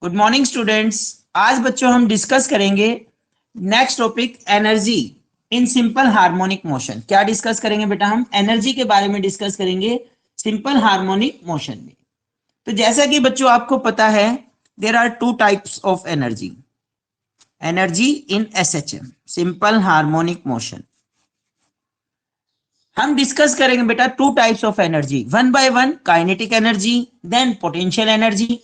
Good morning students. आज बच्चों हम डिस्कस करेंगे next topic energy in simple harmonic motion. क्या डिस्कस करेंगे बेटा? हम एनर्जी के बारे में डिस्कस करेंगे सिंपल हार्मोनिक मोशन में। तो जैसा कि बच्चों आपको पता है, there are two types of energy. Energy in SHM, simple harmonic motion. हम डिस्कस करेंगे बेटा two types of energy, one by one. Kinetic energy, then potential energy.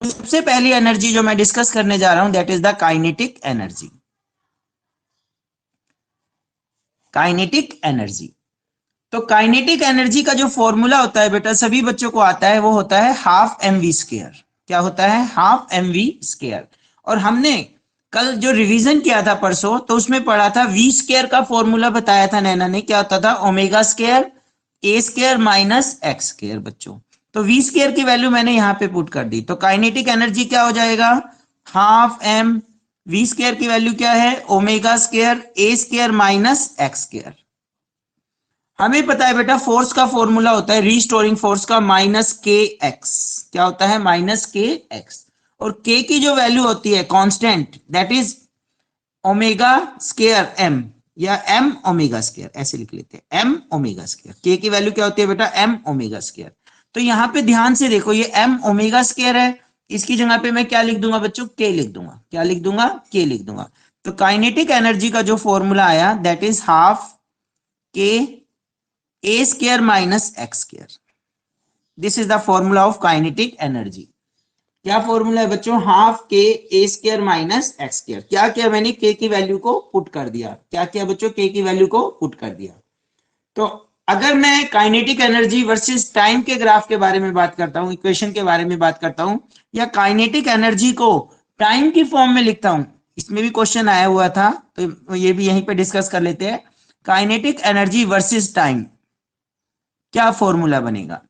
सबसे पहली एनर्जी जो मैं डिस्कस करने जा रहा हूं that is the kinetic energy. Kinetic energy, तो काइनेटिक एनर्जी का जो फॉर्मूला होता है बेटा, सभी बच्चों को आता है, वो होता है हाफ एम वी स्क्वायर। क्या होता है? Half m v square. और हमने कल जो रिवीजन किया था परसों, तो उसमें पढ़ा था वी स्क्वायर का फॉर्मूला बताया था नैना ने। क्या होता था? ओमेगा स्क्वायर ए स्क्वायर माइनस एक्स स्क्वायर बच्चों। तो वी स्क्वायर की वैल्यू मैंने यहां पे पुट कर दी। तो काइनेटिक एनर्जी क्या हो जाएगा? हाफ एम वी स्क्वायर की वैल्यू क्या है? ओमेगा स्क्वायर ए स्क्वायर माइनस एक्स स्क्वायर। हमें पता है बेटा फोर्स का फॉर्मूला होता है रीस्टोरिंग फोर्स का माइनस के एक्स। क्या होता है? Minus k x. और के की जो वैल्यू होती है constant, that is omega square m, या एम ओमेगा स्क्वायर, ऐसे लिख लेते हैं एम ओमेगा स्क्वायर। के की वैल्यू क्या होती है बेटा? M omega square. तो यहां पे ध्यान से देखो, ये एम ओमेगा स्क्वायर है, इसकी जगह पे मैं क्या लिख दूंगा बच्चों? के लिख दूंगा। क्या लिख दूंगा? के लिख दूंगा। तो काइनेटिक एनर्जी का जो फॉर्मूला आया that is half k a square minus x square. This is the formula of kinetic energy. क्या फॉर्मूला है बच्चों? Half k a square minus x square. क्या किया मैंने? के की वैल्यू को पुट कर दिया। क्या किया बच्चों? के की वैल्यू को पुट कर दिया। तो अगर मैं काइनेटिक एनर्जी वर्सेस टाइम के ग्राफ के बारे में बात करता हूं, इक्वेशन के बारे में बात करता हूं, या काइनेटिक एनर्जी को टाइम की फॉर्म में लिखता हूं, इसमें भी क्वेश्चन आया हुआ था, तो ये भी यहीं पे डिस्कस कर लेते हैं। काइनेटिक एनर्जी वर्सेस टाइम, क्या फॉर्मूला बनेगा?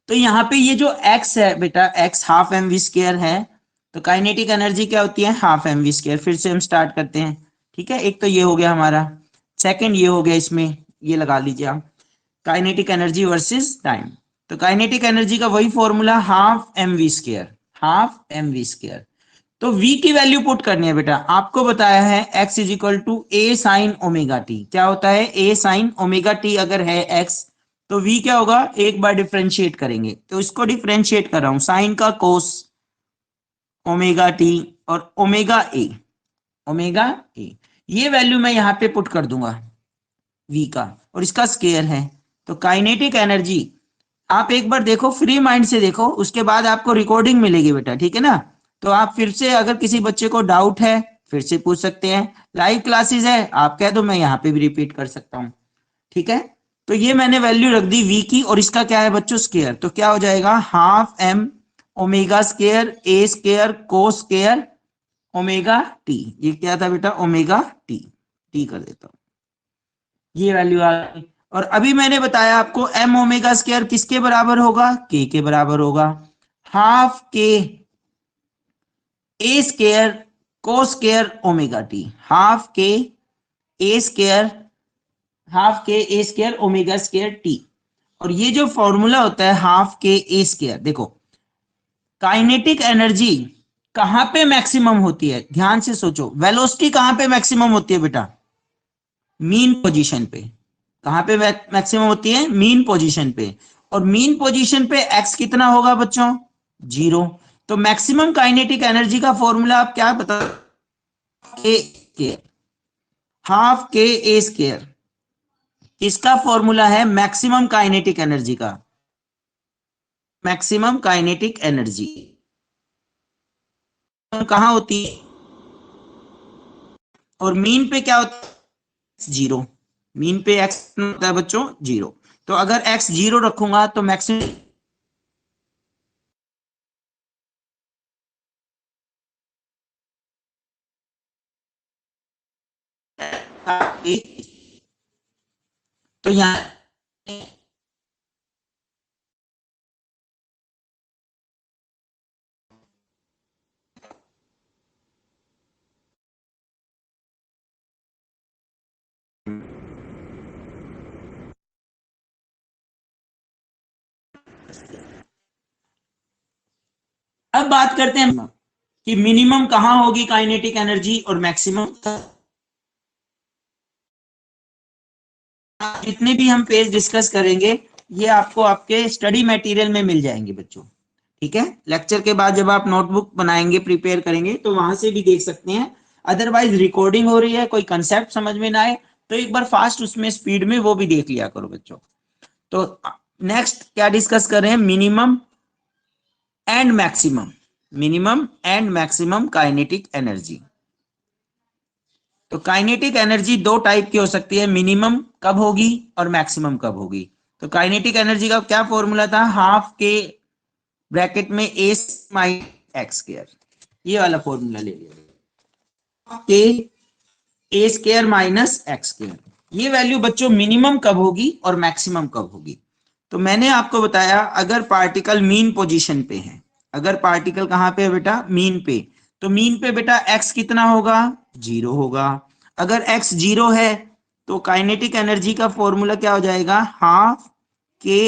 तो यहाँ पे ये जो x है बेटा, x half m v square है, तो काइनेटिक एनर्जी क्या होती है? Half m v square. फिर से हम स्टार्ट करते हैं, ठीक है। एक तो ये हो गया हमारा, सेकंड ये हो गया, इसमें ये लगा लीजिए आप, काइनेटिक एनर्जी वर्सेस टाइम। तो काइनेटिक एनर्जी का वही formula half m v square, half m v square. तो v की वैल्यू पुट करनी है बेटा। आपको बताया है x is equal to a sine omega t. क्या होता है? ए साइन ओमेगा टी अगर है x, तो v क्या होगा? एक बार डिफरेंशिएट करेंगे, तो इसको डिफरेंशिएट कर रहा हूं, साइन का कोस ओमेगा टी और ओमेगा ए, ओमेगा ए। ये वैल्यू मैं यहां पे पुट कर दूंगा v का, और इसका स्केयर है। तो काइनेटिक एनर्जी आप एक बार देखो, फ्री माइंड से देखो, उसके बाद आपको रिकॉर्डिंग मिलेगी बेटा, ठीक है ना। तो आप फिर से, अगर किसी बच्चे को डाउट है, फिर से पूछ सकते हैं। लाइव क्लासेस है, आप कह दो मैं यहाँ पे भी रिपीट कर सकता हूँ, ठीक है। तो ये मैंने वैल्यू रख दी v की, और इसका क्या है बच्चों? स्केयर। तो क्या हो जाएगा? हाफ एम ओमेगा स्केयर ए स्केयर को स्केयर ओमेगा टी। ये क्या था बेटा? Omega T. टी कर देता हूं, ये वैल्यू आ गई। और अभी मैंने बताया आपको एम ओमेगा स्क्वायर किसके बराबर होगा? के के बराबर होगा। हाफ के ए स्क्वायर को square omega T, half k a square, half k a square omega square T. और ये जो फॉर्मूला होता है हाफ के ए स्क्वायर, देखो काइनेटिक एनर्जी कहां पे मैक्सिमम होती है? ध्यान से सोचो, वेलोसिटी कहां पे मैक्सिमम होती है बेटा? मीन पोजीशन पे। कहां पे मैक्सिमम होती है? मीन पोजीशन पे। और मीन पोजीशन पे एक्स कितना होगा बच्चों? 0। तो मैक्सिमम काइनेटिक एनर्जी का फॉर्मूला आप क्या बता? के हाफ के ए स्क्वायर, इसका फॉर्मूला है मैक्सिमम काइनेटिक एनर्जी का। मैक्सिमम काइनेटिक एनर्जी कहां होती है? और मीन पे क्या होता है? 0। मीन पे एक्स होता है बच्चों 0। तो अगर एक्स 0 रखूंगा तो मैक्सिमम तो यहाँ अब बात करते हैं कि मिनिमम कहां होगी काइनेटिक एनर्जी और मैक्सिमम। जितने भी हम पेज डिस्कस करेंगे ये आपको आपके स्टडी मटेरियल में मिल जाएंगे बच्चों, ठीक है। लेक्चर के बाद जब आप नोटबुक बनाएंगे, प्रिपेयर करेंगे, तो वहां से भी देख सकते हैं। अदरवाइज रिकॉर्डिंग हो रही है, कोई कंसेप्ट समझ में ना आए तो एक बार फास्ट उसमें स्पीड में वो भी देख लिया करो बच्चों। तो नेक्स्ट क्या डिस्कस कर रहे हैं, minimum and maximum, minimum and maximum kinetic energy. तो काइनेटिक एनर्जी दो टाइप की हो सकती है, मिनिमम कब होगी और मैक्सिमम कब होगी। तो काइनेटिक एनर्जी का क्या फॉर्मूला था, हाफ के ब्रैकेट में ए माइनस एक्स स्क्वायर, ये वाला फॉर्मूला ले लिया, के a square minus x square. ये वैल्यू बच्चों मिनिमम कब होगी और मैक्सिमम कब होगी। तो मैंने आपको बताया अगर पार्टिकल मीन पोजीशन पे है, अगर पार्टिकल कहां पे है बेटा, मीन पे, तो मीन पे बेटा एक्स कितना होगा, 0 होगा। अगर एक्स 0 है तो काइनेटिक एनर्जी का फॉर्मूला क्या हो जाएगा, हाफ के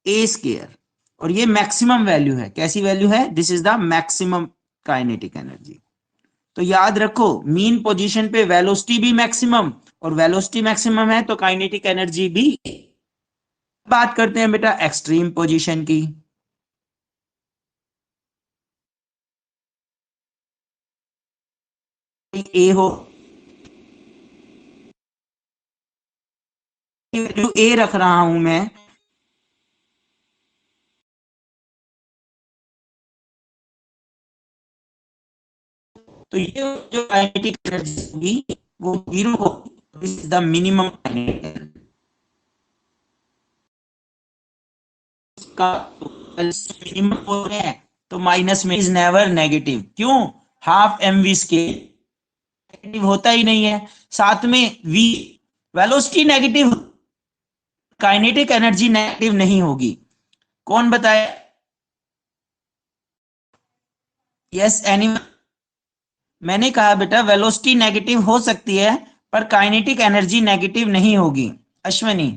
ए स्क्वायर। और ये मैक्सिमम वैल्यू है, कैसी वैल्यू है, this is the maximum kinetic energy. तो याद रखो मीन पोजीशन पे वेलोसिटी भी मैक्सिमम, और वेलोसिटी मैक्सिमम है तो काइनेटिक एनर्जी भी। बात करते हैं बेटा एक्सट्रीम पोजीशन की। ए हो, वैल्यू ए रख रहा हूं मैं, तो ये जो काइनेटिक एनर्जी होगी वो 0 होगी, this is the minimum kinetic energy का। मिनिमम हो रहे हैं तो माइनस में इज नेवर नेगेटिव, क्यों, half m v scale negative होता ही नहीं है। साथ में v velocity negative, kinetic energy negative नहीं होगी, कौन बताए, यस एनी। मैंने कहा बेटा वेलोसिटी नेगेटिव हो सकती है पर काइनेटिक एनर्जी नेगेटिव नहीं होगी। Ashwani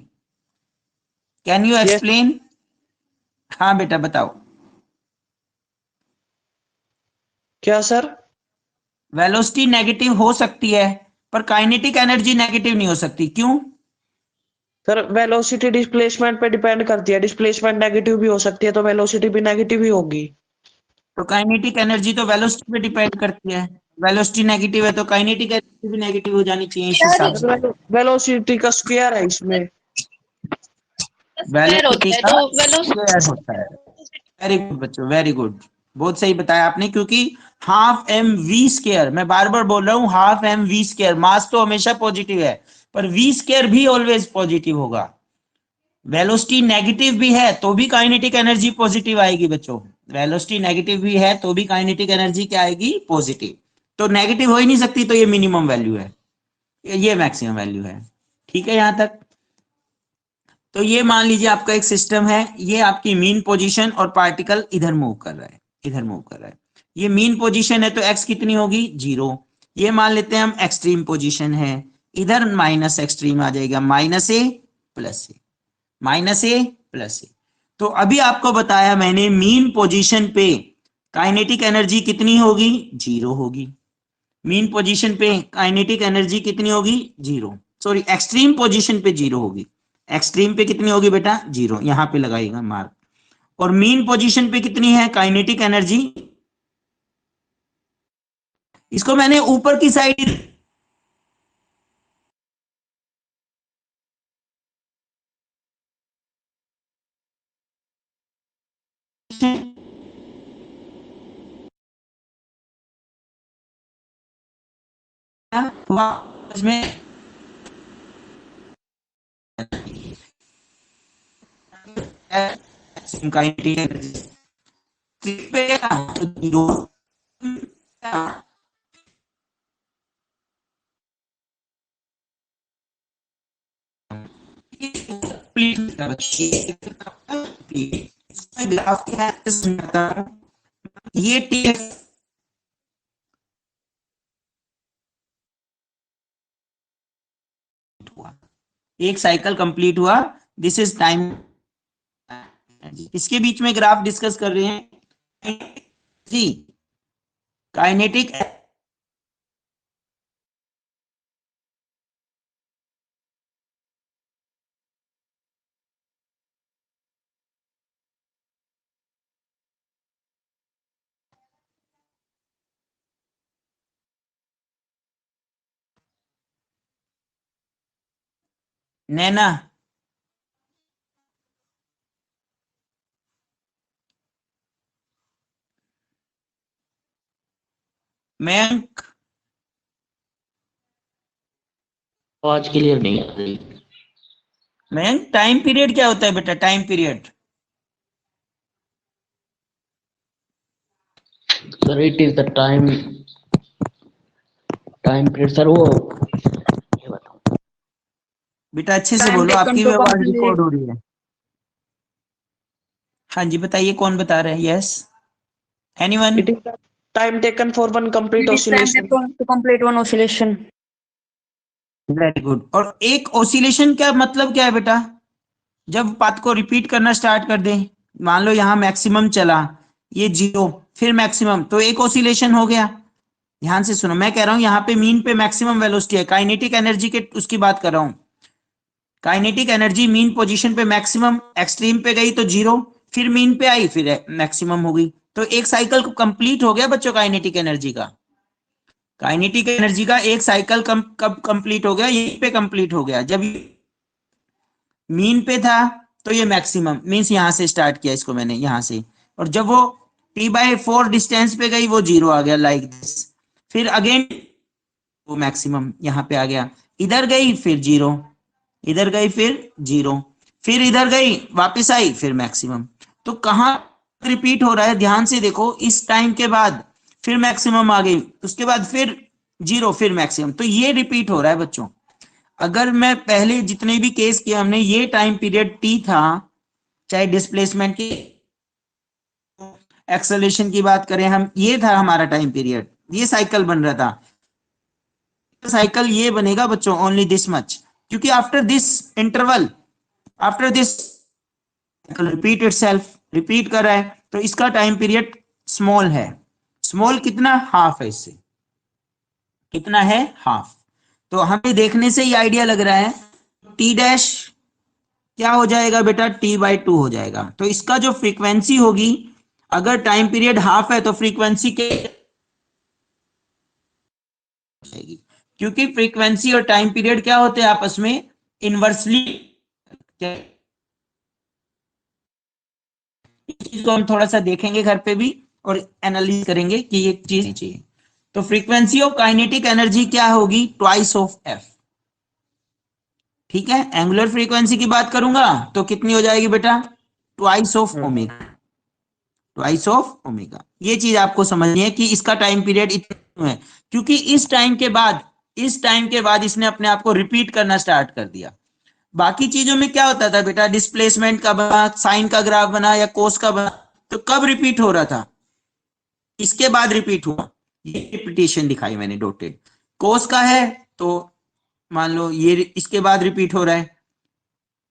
can you yes explain. हाँ बेटा बताओ। क्या सर? वेलोसिटी नेगेटिव हो सकती है पर काइनेटिक एनर्जी नेगेटिव नहीं हो सकती, क्यों। सर वेलोसिटी डिस्प्लेसमेंट पे डिपेंड करती है, डिस्प्लेसमेंट नेगेटिव भी हो सकती है तो वेलोसिटी भी नेगेटिव ही होगी। तो काइनेटिक एनर्जी तो वेलोसिटी पे डिपेंड करती है, वेलोसिटी नेगेटिव है तो काइनेटिक एनर्जी भी नेगेटिव हो जानी चाहिए इस हिसाब से। वेलोसिटी का स्क्वायर है इसमें। स्क्वायर वेलोसिटी होता है का तो वेलोसिटी स्क्वायर होता है। वेरी गुड बच्चों, वेरी गुड, बहुत सही बताया आपने, क्योंकि हाफ एम वी स्क्वायर, मैं बार बार बोल रहा हूं हाफ एम वी स्क्वायर, मास तो हमेशा पॉजिटिव है पर वी स्क्वायर भी ऑलवेज पॉजिटिव होगा। वेलोसिटी नेगेटिव भी है तो भी काइनेटिक एनर्जी पॉजिटिव आएगी बच्चों, वेलोसिटी नेगेटिव भी है तो भी काइनेटिक एनर्जी क्या आएगी, पॉजिटिव। तो नेगेटिव हो ही नहीं सकती, तो ये मिनिमम वैल्यू है, ये मैक्सिमम वैल्यू है, ठीक है यहां तक। तो ये मान लीजिए आपका एक सिस्टम है, ये आपकी मीन पोजीशन और पार्टिकल इधर मूव कर रहा है, इधर मूव कर रहा है। ये मीन पोजीशन है तो एक्स कितनी होगी, 0। ये मान लेते हैं हम एक्सट्रीम पोजीशन है, इधर माइनस एक्सट्रीम आ जाएगा, माइनस ए प्लस ए, माइनस ए प्लस ए। तो अभी आपको बताया मैंने मीन पोजीशन पे काइनेटिक एनर्जी कितनी होगी, 0 होगी। मीन पोजीशन पे काइनेटिक एनर्जी कितनी होगी, 0, सॉरी एक्सट्रीम पोजीशन पे 0 होगी। एक्सट्रीम पे कितनी होगी बेटा, 0, यहां पे लगाएगा मार्क। और मीन पोजीशन पे कितनी है काइनेटिक एनर्जी, इसको मैंने ऊपर की साइड में काइनेटिक एनर्जी पे तो 0 ग्राफ ये टी हुआ, एक साइकिल कंप्लीट हुआ, दिस इज टाइम जी, इसके बीच में ग्राफ डिस्कस कर रहे हैं जी, काइनेटिक नैना, मयंक, आवाज क्लियर नहीं आ रही। मयंक टाइम पीरियड क्या होता है बेटा? Time period sir it is the time period sir, वो ये बताओ। बेटा अच्छे से टाइम बोलो, टेकन आपकी टू भी आवाज कंप्लीट रिकॉर्ड हो रही है। हाँ जी बताइए, कौन बता रहा है? Yes, anyone? It is the time taken for one complete it is time oscillation. taken to complete one oscillation. Very good. और एक ओसिलेशन का मतलब क्या है बेटा? जब बात को रिपीट करना स्टार्ट कर दें, मान लो यहाँ मैक्सिमम चला, ये 0, फिर मैक्सिमम, तो एक ओसिलेशन हो गया। ध्यान से सुनो, मैं कह रहा हूं यहाँ पे मीन पे मैक्सिमम वेलोसिटी है, काइनेटिक एनर्जी के उसकी बात कर रहा हूं। काइनेटिक एनर्जी मीन पोजीशन पे मैक्सिमम, एक्सट्रीम पे गई तो 0, फिर मीन पे आई, फिर मैक्सिमम हो गई, तो एक साइकिल कंप्लीट हो गया बच्चों काइनेटिक एनर्जी का। काइनेटिक एनर्जी का एक साइकिल कब कंप्लीट हो गया? यहीं पे कंप्लीट हो गया जब मीन पे था, तो ये मैक्सिमम मीन्स यहां से स्टार्ट किया इसको मैंने यहां से, और जब वो t/4 डिस्टेंस पे गई वो 0 आ गया लाइक दिस, फिर अगेन वो मैक्सिमम यहां पे आ गया, इधर गई फिर 0, इधर गई फिर 0, फिर इधर गई वापस आई फिर मैक्सिमम। तो कहां रिपीट हो रहा है? ध्यान से देखो, इस टाइम के बाद फिर मैक्सिमम आ गई, उसके बाद फिर 0, फिर मैक्सिमम, तो ये रिपीट हो रहा है बच्चों। अगर मैं पहले जितने भी केस किए हमने, ये टाइम पीरियड t था, चाहे डिस्प्लेसमेंट की एक्सेलरेशन की बात करें हम, ये था हमारा टाइम पीरियड, ये साइकिल बन रहा था। साइकिल ये बनेगा बच्चों ओनली दिस मच, क्योंकि after this interval, after this repeat itself, repeat कर रहा है, तो इसका टाइम पीरियड स्मॉल है। स्मॉल कितना? हाफ है इससे। कितना है? हाफ। तो हमें देखने से ही आइडिया लग रहा है टी डैश क्या हो जाएगा बेटा? t/2 हो जाएगा। तो इसका जो फ्रीक्वेंसी होगी, अगर टाइम पीरियड हाफ है तो फ्रीक्वेंसी के जाएगी, क्योंकि फ्रीक्वेंसी और टाइम पीरियड क्या होते हैं आपस में इनवर्सली। इस चीज को हम थोड़ा सा देखेंगे घर पे भी और एनालिसिस करेंगे कि ये चीज चाहिए। तो फ्रीक्वेंसी ऑफ काइनेटिक एनर्जी क्या होगी? Twice of F. ठीक है, एंगुलर फ्रीक्वेंसी की बात करूंगा तो कितनी हो जाएगी बेटा? Twice of omega. Twice of omega, ये चीज आपको समझनी है कि इसका टाइम पीरियड इतना है, क्योंकि इस टाइम के बाद इसने अपने आप को रिपीट करना स्टार्ट कर दिया। बाकी चीजों में क्या होता था बेटा? डिस्प्लेसमेंट का बना, साइन का ग्राफ बना या कोस का बना, तो कब रिपीट हो रहा था? इसके बाद रिपीट हुआ, ये रिपीटेशन दिखाई मैंने डॉटेड। कोस का है तो मान लो ये इसके बाद रिपीट हो रहा है,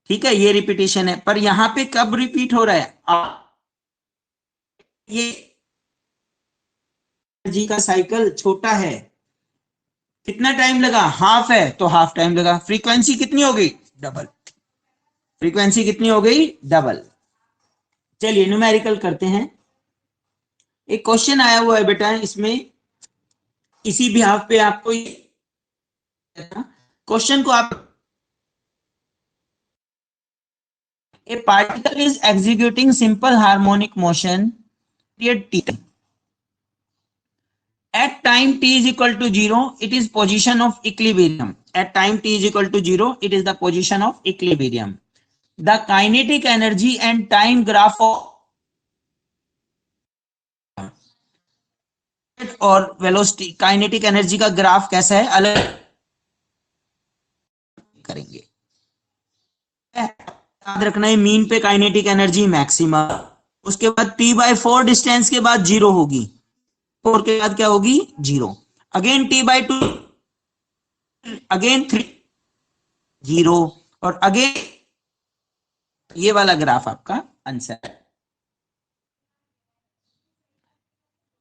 ठीक है, ये रिपीटेशन है, पर यहां पे कब रिपीट हो रहा है? ये एनर्जी का साइकिल छोटा है, कितना टाइम लगा? हाफ है तो हाफ टाइम लगा। फ्रीक्वेंसी कितनी हो गई? डबल। फ्रीक्वेंसी कितनी हो गई? डबल। चलिए न्यूमेरिकल करते हैं। एक क्वेश्चन आया हुआ है बेटा, इसमें इसी बिहाफ पे आपको क्वेश्चन को आप, ए particle is executing simple harmonic motion period t. At time t is equal to 0, it is position of equilibrium. At time t is equal to 0, it is the position of equilibrium. The kinetic energy and time graph of और velocity kinetic energy का graph कैसा है अलग करेंगे। याद रखना है mean पे काइनेटिक एनर्जी मैक्सिमम, उसके बाद t/4 डिस्टेंस के बाद 0 होगी, 4 के बाद क्या होगी? 0, अगेन t/2, अगेन 3, 0, और अगेन ये वाला ग्राफ आपका आंसर।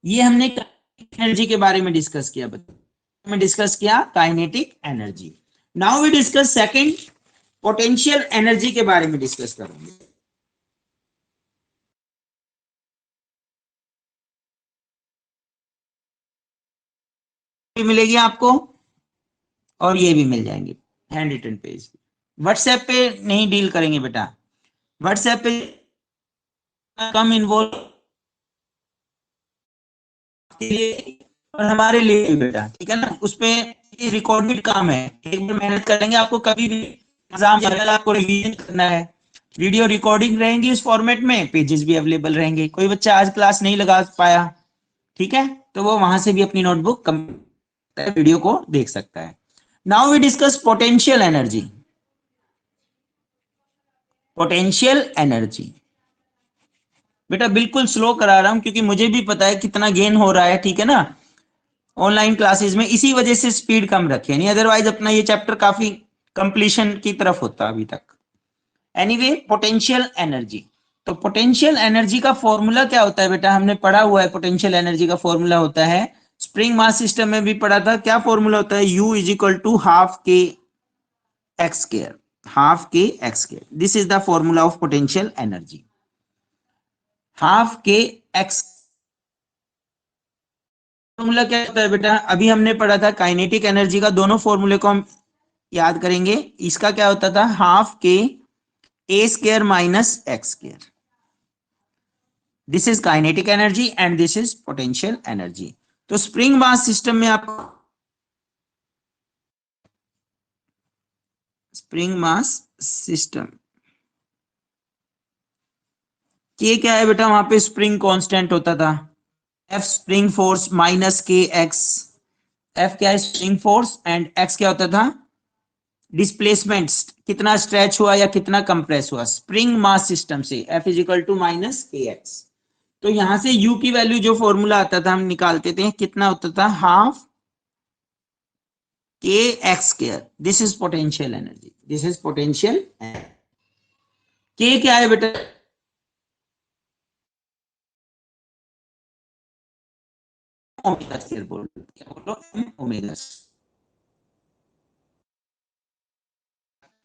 ये हमने एनर्जी के बारे में डिस्कस किया, kinetic energy. Now we discuss second, potential energy के बारे में डिस्कस करेंगे। मिलेगी आपको और ये भी मिल जाएंगे हैंड रिटन पेज। व्हाट्सएप पे नहीं डील करेंगे बेटा, व्हाट्सएप पे कम इन्वॉल्व और हमारे लिए बेटा, ठीक है ना। उस पे रिकॉर्डेड काम है, एक बार मेहनत करेंगे, आपको कभी भी एग्जाम आपको रिवीजन करना है, वीडियो रिकॉर्डिंग रहेंगी इस फॉर्मेट में, पेजेस भी अवेलेबल रहेंगे। कोई बच्चा आज क्लास नहीं लगा पाया, ठीक है, तो वो वहां से भी अपनी नोटबुक वीडियो को देख सकता है। Now we discuss potential energy. Potential energy बेटा बिल्कुल स्लो करा रहा हूं क्योंकि मुझे भी पता है कितना गेन हो रहा है, ठीक है ना, ऑनलाइन क्लासेस में, इसी वजह से स्पीड कम रखे, नहीं अदरवाइज अपना ये चैप्टर काफी कंप्लीशन की तरफ होता अभी तक। एनीवे, पोटेंशियल एनर्जी, तो पोटेंशियल एनर्जी का फॉर्मूला क्या होता है बेटा, हमने पढ़ा हुआ है। पोटेंशियल एनर्जी का फॉर्मूला होता है, स्प्रिंग मास सिस्टम में भी पढ़ा था, क्या फॉर्मूला होता है, U is equal to half k x square, half k x square. This is the formula of potential energy, half k x. Formula क्या होता है बेटा, अभी हमने पढ़ा था काइनेटिक एनर्जी का, दोनों फॉर्मूले को हम याद करेंगे। इसका क्या होता था, half k a square minus x square. This is kinetic energy and this is potential energy. तो स्प्रिंग मास सिस्टम में आप स्प्रिंग मास सिस्टम के क्या है बेटा, वहां पे स्प्रिंग कांस्टेंट होता था, F spring force minus k x. F क्या है, स्प्रिंग फोर्स, एंड एक्स क्या होता था, डिस्प्लेसमेंट, कितना स्ट्रेच हुआ या कितना कंप्रेस हुआ स्प्रिंग मास सिस्टम से, F is equal to minus k x. तो यहां से यू की वैल्यू जो फॉर्मूला आता था हम निकालते थे, कितना होता था, half k x square. This is potential energy, this is potential. K क्या है बेटा, ओमेगा स्क्वायर बोलो, एम ओमेगा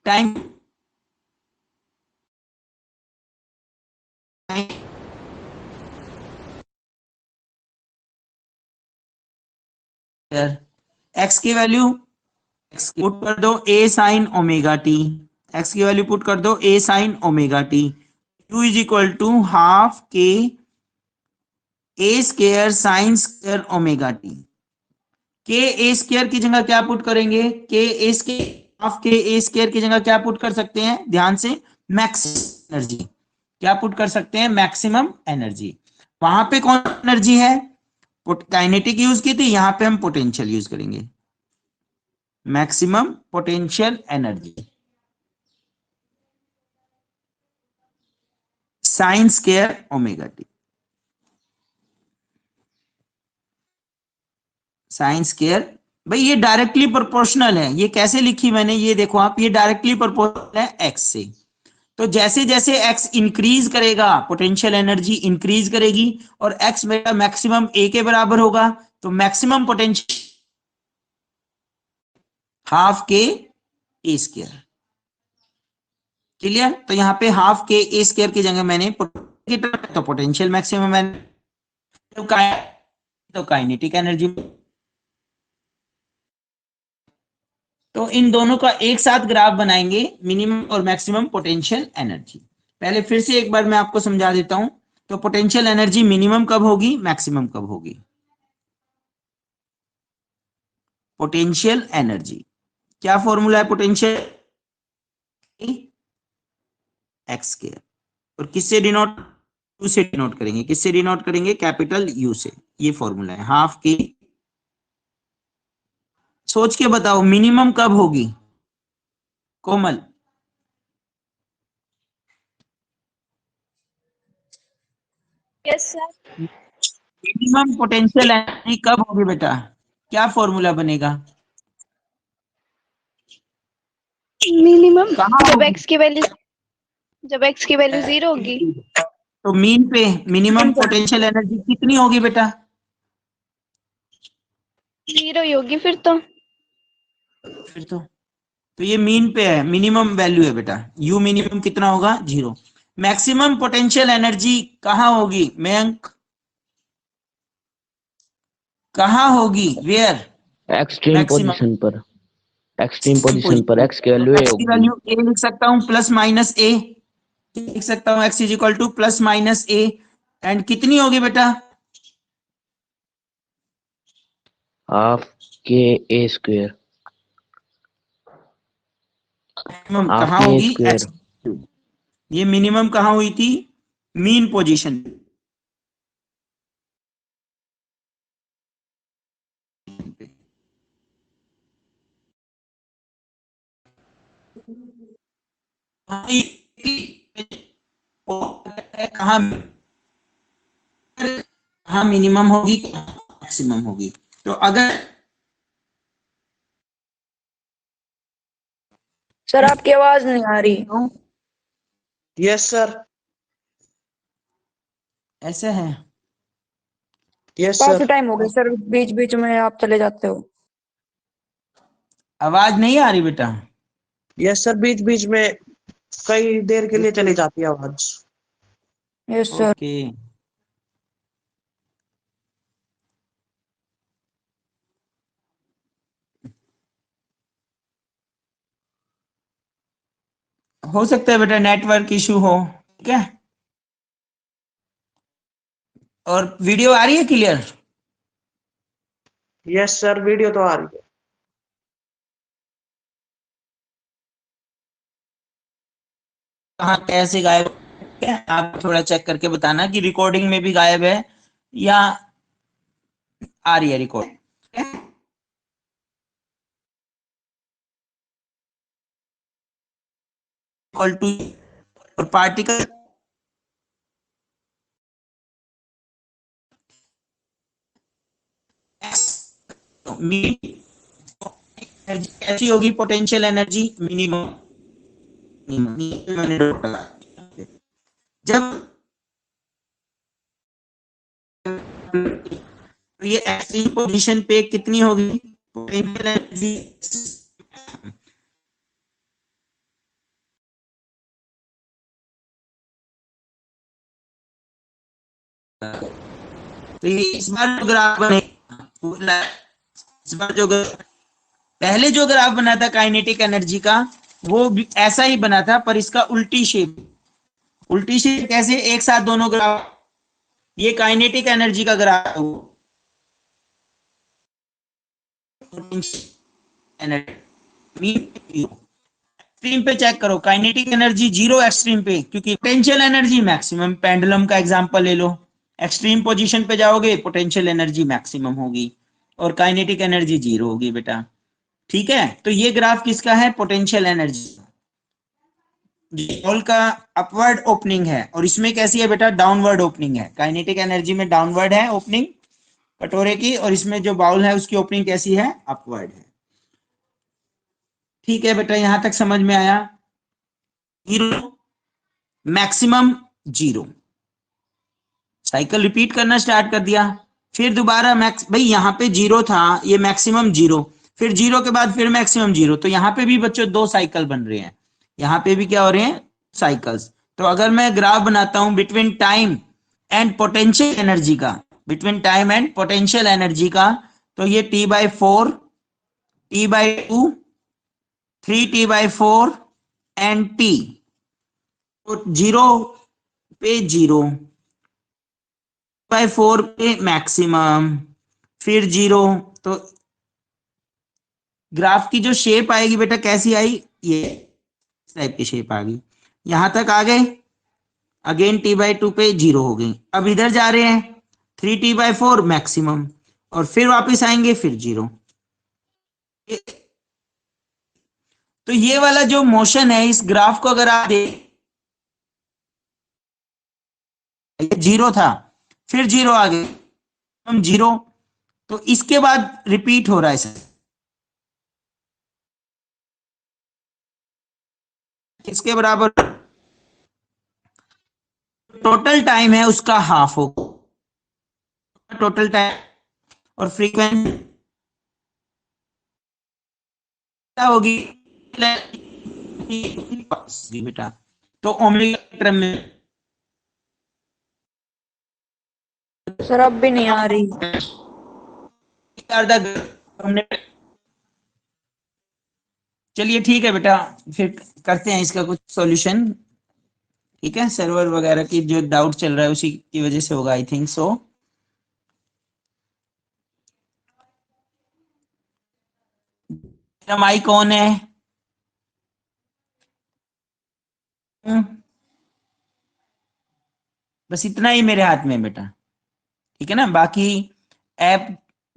टाइम एक्स की वैल्यू, एक्स पुट कर दो a sine omega t, x की वैल्यू पुट कर दो a sine omega t. U is equal to half k a square sine square omega t. K a square की जगह क्या put करेंगे, के a square, half k a square की जगह क्या पुट कर सकते हैं, ध्यान से, मैक्सिमम एनर्जी। क्या पुट कर सकते हैं, मैक्सिमम एनर्जी। वहां पे कौन एनर्जी है, काइनेटिक यूज की थी, यहां पे हम पोटेंशियल यूज करेंगे, maximum potential energy, sign square omega T, sine square. भाई ये डायरेक्टली प्रोपोर्शनल है, ये कैसे लिखी मैंने, ये देखो आप, ये डायरेक्टली प्रोपोर्शनल है एक्स से। तो जैसे जैसे एक्स इंक्रीज करेगा पोटेंशियल एनर्जी इंक्रीज करेगी, और एक्स मेरा मैक्सिमम ए के बराबर होगा, तो maximum potential half k a square. Clear, तो यहाँ पे हाफ के ए स्क्वायर की जगह मैंने तो पोटेंशियल मैक्सिमम है, तो काइनेटिक एनर्जी। तो इन दोनों का एक साथ ग्राफ बनाएंगे, मिनिमम और मैक्सिमम पोटेंशियल एनर्जी। पहले फिर से एक बार मैं आपको समझा देता हूं, तो पोटेंशियल एनर्जी मिनिमम कब होगी, मैक्सिमम कब होगी। पोटेंशियल एनर्जी क्या फॉर्मूला है, पोटेंशियल एक्स स्क्वायर, और किससे डिनोट, यू से डिनोट करेंगे, किससे डिनोट करेंगे, कैपिटल यू से। ये फॉर्मूला है हाफ के। सोच के बताओ मिनिमम कब होगी, Komal, yes sir. Minimum potential energy कब होगी बेटा, क्या फॉर्मूला बनेगा, मिनिमम कहाँ जब होगी? एक्स की वैल्यू 0 होगी। तो मीन पे मिनिमम पोटेंशियल एनर्जी कितनी होगी बेटा? 0 ही होगी फिर तो। फिर तो ये मीन पे है, मिनिमम वैल्यू है बेटा। यू मिनिमम कितना होगा? 0। मैक्सिमम पोटेंशियल एनर्जी कहाँ होगी मयंक? कहाँ होगी? वेयर? एक्सट्रीम मैक्सिमम पोजीशन पर, एक्सट्रीम पोजीशन पर एक्स की वैल्यू ए एक्स की होगी। वैल्यू ए लिख सकता हूँ, प्लस माइनस ए लिख सकता हूँ, x is equal two plus minus A. And कितनी होगी बेटा? Half k a square, minimum half कहाँ के ए होगी? स्क्वायर। एक्स। ये मिनिमम कहाँ हुई थी? Mean position. कहाँ कहाँ मिनिमम होगी, मैक्सिमम होगी? तो अगर सर आपकी आवाज नहीं आ रही। Yes sir. ऐसा है, यस काफी सर। टाइम हो गया सर, बीच बीच में आप चले जाते हो। आवाज नहीं आ रही बेटा? यस सर, बीच बीच में कई देर के लिए चली जाती है आवाज। Yes sir. ओके, हो सकता है बेटा नेटवर्क इशू हो। ठीक है, और वीडियो आ रही है क्लियर? यस सर, वीडियो तो आ रही है। कहाँ कैसे गायब है, आप थोड़ा चेक करके बताना कि रिकॉर्डिंग में भी गायब है या आ रही है रिकॉर्ड। इक्वल टू और पार्टिकल एनर्जी कैसी होगी? Potential energy minimum. जब तो ये एक्सट्रीम पोजीशन पे कितनी होगी पोटेंशियल एनर्जी? तो ये इस बार जो ग्राफ बने, इस बार जो पहले जो ग्राफ बना था काइनेटिक एनर्जी का, वो भी ऐसा ही बना था, पर इसका उल्टी शेप। उल्टी शेप कैसे? एक साथ दोनों ग्राफ, ये काइनेटिक एनर्जी का ग्राफ है, एक्सट्रीम पे चेक करो, काइनेटिक एनर्जी 0 एक्सट्रीम पे, क्योंकि पोटेंशियल एनर्जी मैक्सिमम। पेंडुलम का एग्जांपल ले लो, एक्सट्रीम पोजीशन पे जाओगे पोटेंशियल एनर्जी मैक्सिमम होगी और काइनेटिक एनर्जी 0 होगी बेटा। ठीक है, तो ये ग्राफ किसका है? Potential energy. बॉल का अपवर्ड ओपनिंग है और इसमें कैसी है बेटा? डाउनवर्ड ओपनिंग है। काइनेटिक एनर्जी में डाउनवर्ड है ओपनिंग कटोरे की, और इसमें जो बाउल है उसकी ओपनिंग कैसी है? अपवर्ड है। ठीक है बेटा, यहां तक समझ में आया? 0 मैक्सिमम 0, साइकिल रिपीट करना स्टार्ट कर दिया। फिर दोबारा मैक्स, भाई यहाँ पे 0 था, ये मैक्सिमम 0, फिर 0 के बाद फिर मैक्सिमम 0। तो यहाँ पे भी बच्चों 2 साइकिल बन रहे हैं, यहाँ पे भी क्या हो रहे हैं? साइकिल्स। तो अगर मैं ग्राफ बनाता हूं between time and potential energy का, between time and potential energy का, तो ये T/4, T/2, 3T/4 and T। तो 0 पे 0, बाय 4 पे मैक्सिमम, फिर 0। तो ग्राफ की जो शेप आएगी बेटा कैसी आई? ये टाइप की शेप आ गई। यहां तक आ गए, अगेन T/2 पे 0 हो गई। अब इधर जा रहे हैं 3T/4 मैक्सिमम, और फिर वापस आएंगे फिर 0। तो ये वाला जो मोशन है इस ग्राफ को अगर आप देख, 0 था, फिर 0 आ गए, हम 0, तो इसके बाद रिपीट हो रहा है सर। किसके बराबर? टोटल टाइम है उसका हाफ होगा, टोटल टाइम, और फ्रीक्वेंसी क्या होगी बेटा, तो ओमेगा टर्म में सर अब भी नहीं आ रही। हमने, चलिए ठीक है बेटा, फिर करते हैं इसका कुछ सॉल्यूशन। ठीक है, सर्वर वगैरह की जो डाउट चल रहा है उसी की वजह से होगा, आई थिंक सो। माइक कौन है? बस इतना ही मेरे हाथ में है बेटा, ठीक है ना। बाकी ऐप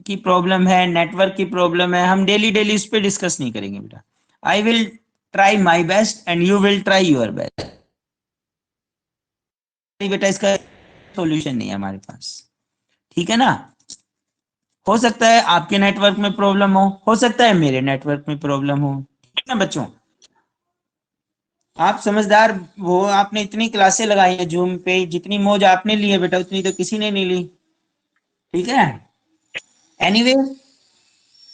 की प्रॉब्लम है, नेटवर्क की प्रॉब्लम है, हम डेली डेली उस पर डिस्कस नहीं करेंगे बेटा। I will try my best and you will try your best. बेटा इसका सॉल्यूशन नहीं है हमारे पास, ठीक है ना। हो सकता है आपके नेटवर्क में प्रॉब्लम हो सकता है मेरे नेटवर्क में प्रॉब्लम हो, ठीक है ना बच्चों। आप समझदार हो, आपने इतनी क्लासें लगाई है जूम पे, जितनी मौज आपने ली है बेटा उतनी तो किसी ने नहीं ली, ठीक है। एनीवे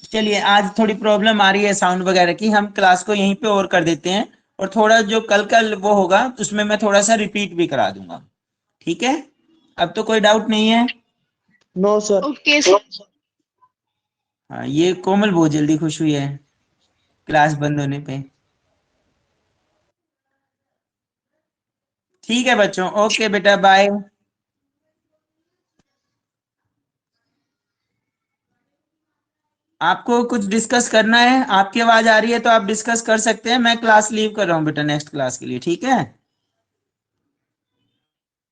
चलिए, आज थोड़ी प्रॉब्लम आ रही है साउंड वगैरह की, हम क्लास को यहीं पे और कर देते हैं, और थोड़ा जो कल कल वो होगा उसमें मैं थोड़ा सा रिपीट भी करा दूंगा, ठीक है। अब तो कोई डाउट नहीं है। No sir. Okay sir. हाँ, ये कोमल बहुत जल्दी खुश हुई है क्लास बंद होने पे। ठीक है बच्चों, ओके बेटा, बाय। आपको कुछ डिस्कस करना है, आपकी आवाज आ रही है तो आप डिस्कस कर सकते हैं, मैं क्लास लीव कर रहा हूँ बेटा नेक्स्ट क्लास के लिए, ठीक है।